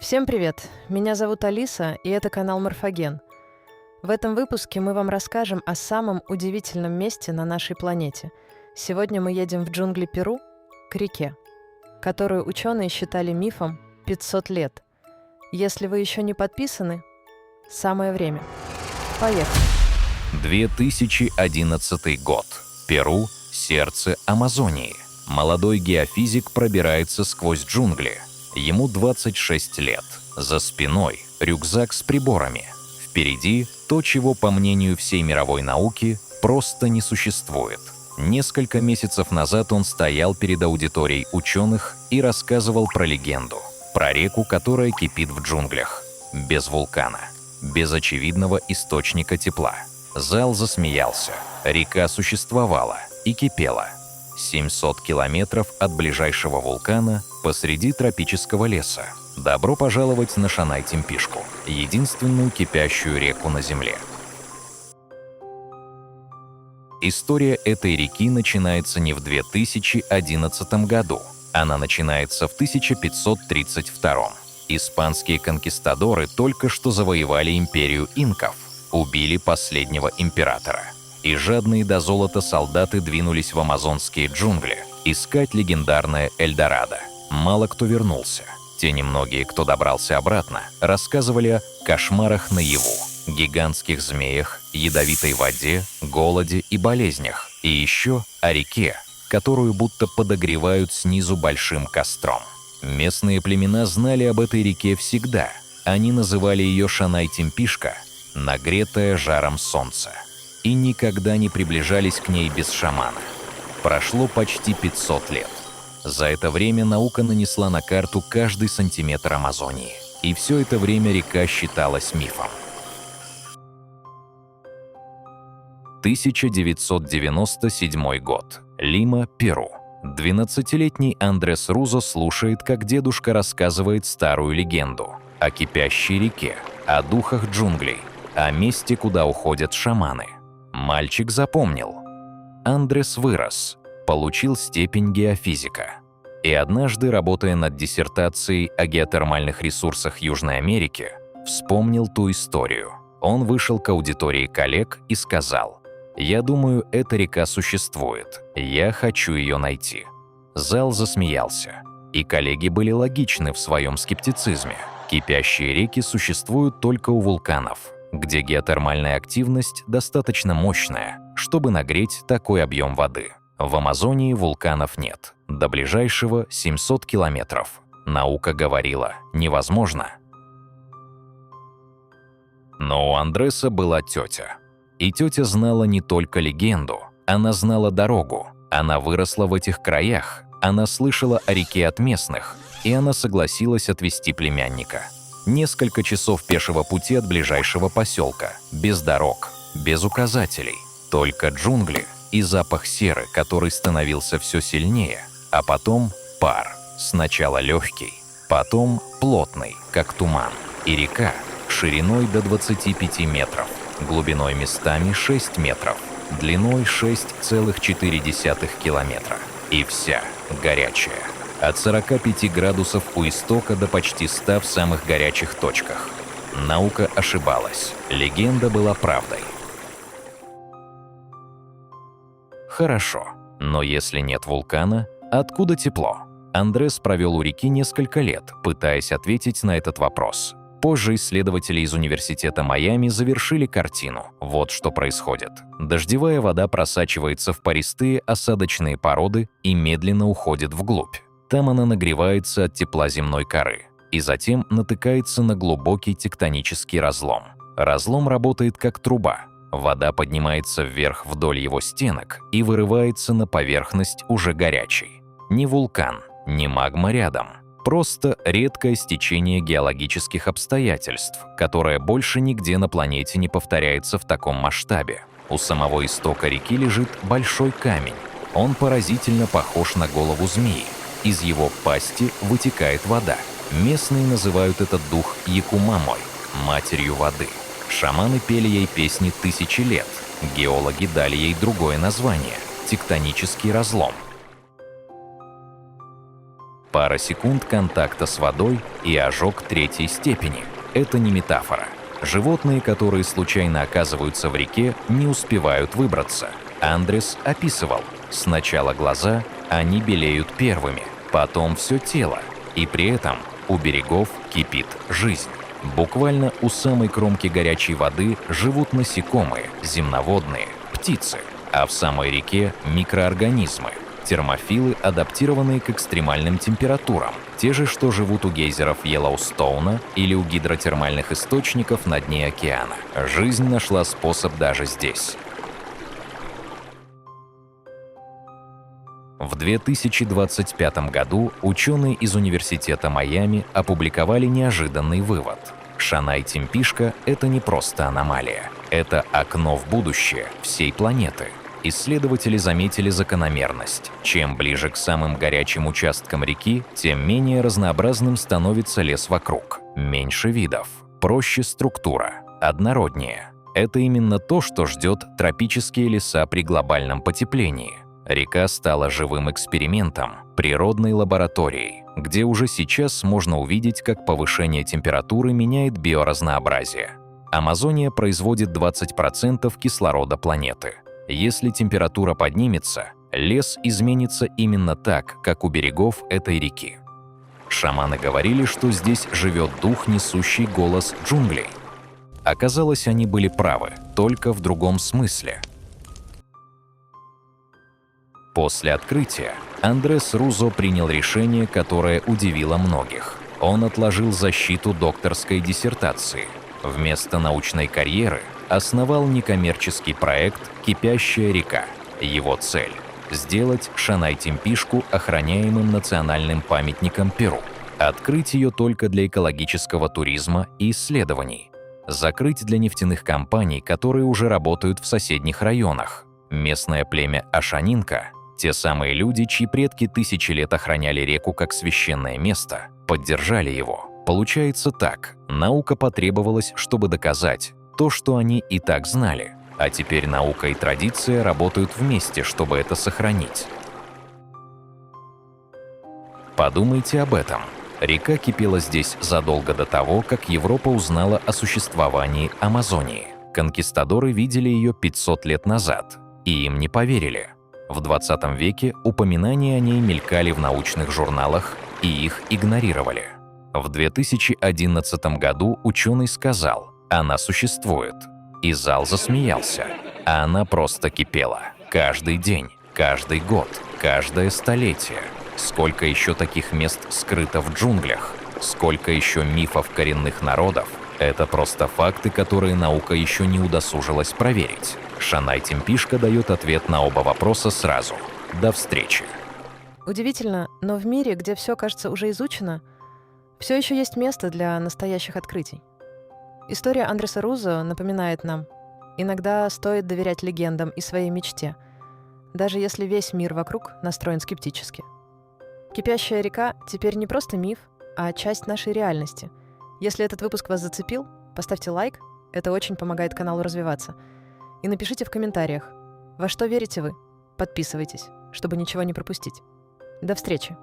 Всем привет! Меня зовут Алиса, и это канал Морфоген. В этом выпуске мы вам расскажем о самом удивительном месте на нашей планете. Сегодня мы едем в джунгли Перу, к реке, которую ученые считали мифом 500 лет. Если вы еще не подписаны, самое время. Поехали! 2011 год. Перу – сердце Амазонии. Молодой геофизик пробирается сквозь джунгли. Ему 26 лет. За спиной рюкзак с приборами. Впереди то, чего, по мнению всей мировой науки, просто не существует. Несколько месяцев назад он стоял перед аудиторией ученых и рассказывал про легенду. Про реку, которая кипит в джунглях. Без вулкана. Без очевидного источника тепла. Зал засмеялся. Река существовала и кипела. 700 километров от ближайшего вулкана посреди тропического леса. Добро пожаловать на Шанай-Темпишку, единственную кипящую реку на Земле. История этой реки начинается не в 2011 году. Она начинается в 1532. Испанские конкистадоры только что завоевали империю инков, убили последнего императора. И жадные до золота солдаты двинулись в амазонские джунгли искать легендарное Эльдорадо. Мало кто вернулся. Те немногие, кто добрался обратно, рассказывали о кошмарах наяву, гигантских змеях, ядовитой воде, голоде и болезнях. И еще о реке, которую будто подогревают снизу большим костром. Местные племена знали об этой реке всегда. Они называли ее Шанай-Темпишка, нагретая жаром солнца. И никогда не приближались к ней без шамана. Прошло почти 500 лет. За это время наука нанесла на карту каждый сантиметр Амазонии. И все это время река считалась мифом. 1997 год. Лима, Перу. 12-летний Андрес Рузо слушает, как дедушка рассказывает старую легенду о кипящей реке, о духах джунглей, о месте, куда уходят шаманы. Мальчик запомнил. Андрес вырос, получил степень геофизика. И однажды, работая над диссертацией о геотермальных ресурсах Южной Америки, вспомнил ту историю. Он вышел к аудитории коллег и сказал: «Я думаю, эта река существует. Я хочу ее найти». Зал засмеялся. И коллеги были логичны в своем скептицизме. Кипящие реки существуют только у вулканов, где геотермальная активность достаточно мощная, чтобы нагреть такой объем воды. В Амазонии вулканов нет. До ближайшего 700 километров. Наука говорила: невозможно. Но у Андреса была тетя. И тетя знала не только легенду, она знала дорогу. Она выросла в этих краях, она слышала о реке от местных, и она согласилась отвезти племянника. Несколько часов пешего пути от ближайшего поселка, без дорог, без указателей, только джунгли и запах серы, который становился все сильнее, а потом пар, сначала легкий, потом плотный, как туман, и река шириной до 25 метров, глубиной местами 6 метров, длиной 6,4 километра, и вся горячая. От 45 градусов у истока до почти 100 в самых горячих точках. Наука ошибалась. Легенда была правдой. Хорошо, но если нет вулкана, откуда тепло? Андрес провел у реки несколько лет, пытаясь ответить на этот вопрос. Позже исследователи из Университета Майами завершили картину. Вот что происходит. Дождевая вода просачивается в пористые осадочные породы и медленно уходит вглубь. Там она нагревается от тепла земной коры и затем натыкается на глубокий тектонический разлом. Разлом работает как труба. Вода поднимается вверх вдоль его стенок и вырывается на поверхность уже горячей. Ни вулкан, ни магма рядом. Просто редкое стечение геологических обстоятельств, которое больше нигде на планете не повторяется в таком масштабе. У самого истока реки лежит большой камень. Он поразительно похож на голову змеи. Из его пасти вытекает вода. Местные называют этот дух Якумамой, матерью воды. Шаманы пели ей песни тысячи лет. Геологи дали ей другое название – тектонический разлом. Пара секунд контакта с водой и ожог третьей степени. Это не метафора. Животные, которые случайно оказываются в реке, не успевают выбраться. Андрес описывал: сначала глаза, они белеют первыми, потом все тело, и при этом у берегов кипит жизнь. Буквально у самой кромки горячей воды живут насекомые, земноводные, птицы, а в самой реке микроорганизмы, термофилы, адаптированные к экстремальным температурам, те же, что живут у гейзеров Йеллоустоуна или у гидротермальных источников на дне океана. Жизнь нашла способ даже здесь. В 2025 году ученые из Университета Майами опубликовали неожиданный вывод. Шанай-Тимпишка — это не просто аномалия, это окно в будущее всей планеты. Исследователи заметили закономерность. Чем ближе к самым горячим участкам реки, тем менее разнообразным становится лес вокруг. Меньше видов, проще структура, однороднее. Это именно то, что ждет тропические леса при глобальном потеплении. Река стала живым экспериментом, природной лабораторией, где уже сейчас можно увидеть, как повышение температуры меняет биоразнообразие. Амазония производит 20% кислорода планеты. Если температура поднимется, лес изменится именно так, как у берегов этой реки. Шаманы говорили, что здесь живет дух, несущий голос джунглей. Оказалось, они были правы, только в другом смысле. После открытия Андрес Рузо принял решение, которое удивило многих. Он отложил защиту докторской диссертации. Вместо научной карьеры основал некоммерческий проект «Кипящая река». Его цель – сделать Шанай-Тимпишку охраняемым национальным памятником Перу. Открыть ее только для экологического туризма и исследований. Закрыть для нефтяных компаний, которые уже работают в соседних районах. Местное племя Ашанинка, те самые люди, чьи предки тысячи лет охраняли реку как священное место, поддержали его. Получается так, наука потребовалась, чтобы доказать то, что они и так знали, а теперь наука и традиция работают вместе, чтобы это сохранить. Подумайте об этом. Река кипела здесь задолго до того, как Европа узнала о существовании Амазонии. Конкистадоры видели ее 500 лет назад, и им не поверили. В 20 веке упоминания о ней мелькали в научных журналах, и их игнорировали. В 2011 году ученый сказал: «Она существует». И зал засмеялся. А она просто кипела. Каждый день, каждый год, каждое столетие. Сколько еще таких мест скрыто в джунглях? Сколько еще мифов коренных народов? Это просто факты, которые наука еще не удосужилась проверить. Шанай-Тимпишка дает ответ на оба вопроса сразу. До встречи. Удивительно, но в мире, где все, кажется, уже изучено, все еще есть место для настоящих открытий. История Андреса Рузо напоминает нам, иногда стоит доверять легендам и своей мечте, даже если весь мир вокруг настроен скептически. Кипящая река теперь не просто миф, а часть нашей реальности. Если этот выпуск вас зацепил, поставьте лайк, это очень помогает каналу развиваться. И напишите в комментариях, во что верите вы. Подписывайтесь, чтобы ничего не пропустить. До встречи!